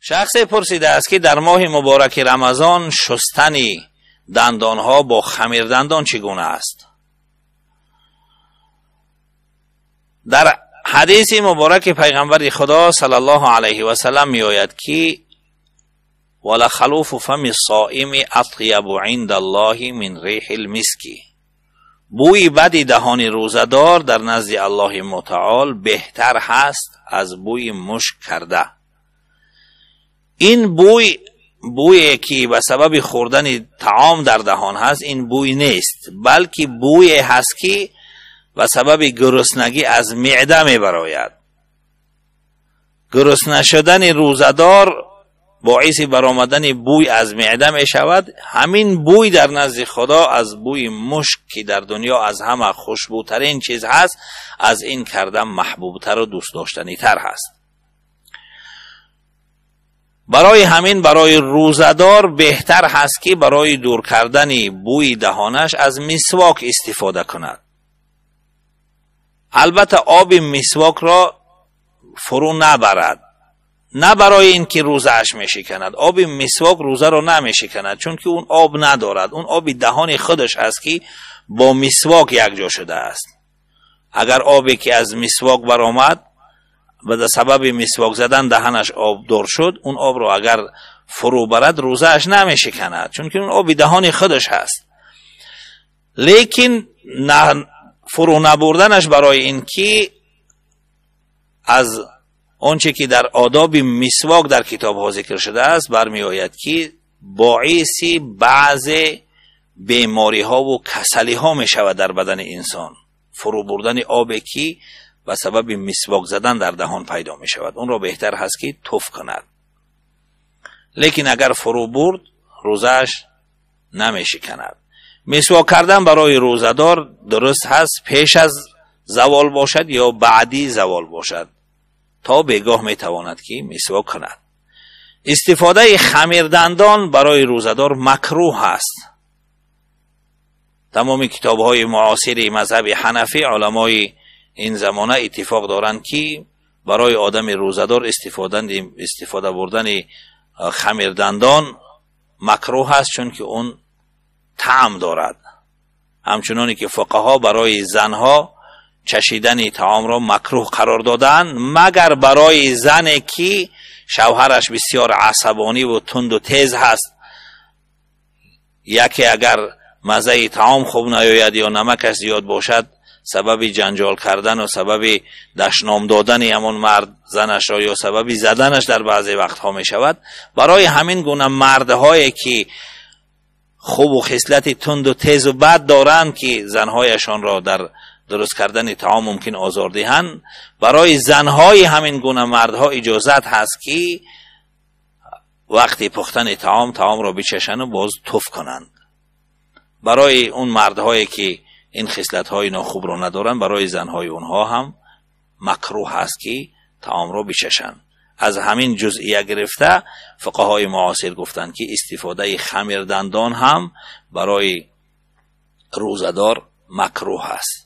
شخصی پرسیده است که در ماه مبارک رمضان شستن دندانها با خمیر دندان چگونه است؟ در حدیث مبارک پیغمبر خدا صلی الله علیه و سلم می آید که ولخلوف فم الصائم اطیب عند الله من ریح المسک، بوی بد دهان روزدار در نزد الله متعال بهتر هست از بوی مشک کرده. این بویی که به سبب خوردن طعام در دهان هست، این بوی نیست، بلکه بوی هست که به سبب گرسنگی از معده می براید. گرسنه شدن روزدار باعث برآمدن بوی از معده می شود. همین بوی در نزد خدا از بوی مشک که در دنیا از همه خوشبوترین چیز هست، از این کردن محبوبتر و دوست داشتنی تر هست. برای همین برای روزدار بهتر هست که برای دور کردن بوی دهانش از مسواک استفاده کند. البته آب مسواک را فرو نبرد، نه برای این که روزه اش می شکند. آب مسواک روزه را نمی شکند، چون که اون آب ندارد. اون آب دهان خودش هست که با مسواک یک جا شده است. اگر آبی که از مسواک برآمد به سبب مسواک زدن دهنش آب دار شد، اون آب را اگر فرو برد روزه اش نمی شکند، چون که اون آب دهان خودش هست. لیکن فرو نبردنش برای این که از آنچه که در آداب مسواک در کتاب ها ذکر شده است برمی آید که باعث بعض بیماری ها و کسلی ها می شود در بدن انسان. فرو بردن آبی که به سبب مسواک زدن در دهان پیدا می شود، اون را بهتر هست که تف کند. لیکن اگر فرو برد روزش نمی شکند. مسواک کردن برای روزدار درست هست پیش از زوال باشد یا بعدی زوال باشد، تا بگاه می تواند که مسواک کند. استفاده خمیر دندان برای روزدار مکروه است. تمام کتاب های معاصر مذهب حنفی، علمای این زمانه اتفاق دارند که برای آدم روزدار استفاده بردن خمیر دندان مکروه است، چون که اون طعم دارد. همچنانی که فقها برای زنها چشیدن طعام را مکروه قرار دادن، مگر برای زنی که شوهرش بسیار عصبانی و تند و تیز هست. یکی اگر مزه طعام خوب نیاید یا نمکش زیاد باشد، سبب جنجال کردن و سبب دشنام دادن همون مرد زنش را یا سبب زدنش در بعضی وقتها می شود. برای همین گونه مردهایی که خوب و خصلت تند و تیز و بد دارند که زنهایشان را در درست کردن طعام ممکن آزار دهند، برای زنهای همین گونه مردها اجازت هست که وقتی پختن طعام را بچشن و باز تف کنند. برای اون مردهایی که این خصلت‌های ناخوب را ندارند، برای زنهای اونها هم مکروه هست که طعام را بچشن. از همین جزئیه گرفته فقهای معاصر گفتند که استفاده خمیر دندان هم برای روزدار مکروه است.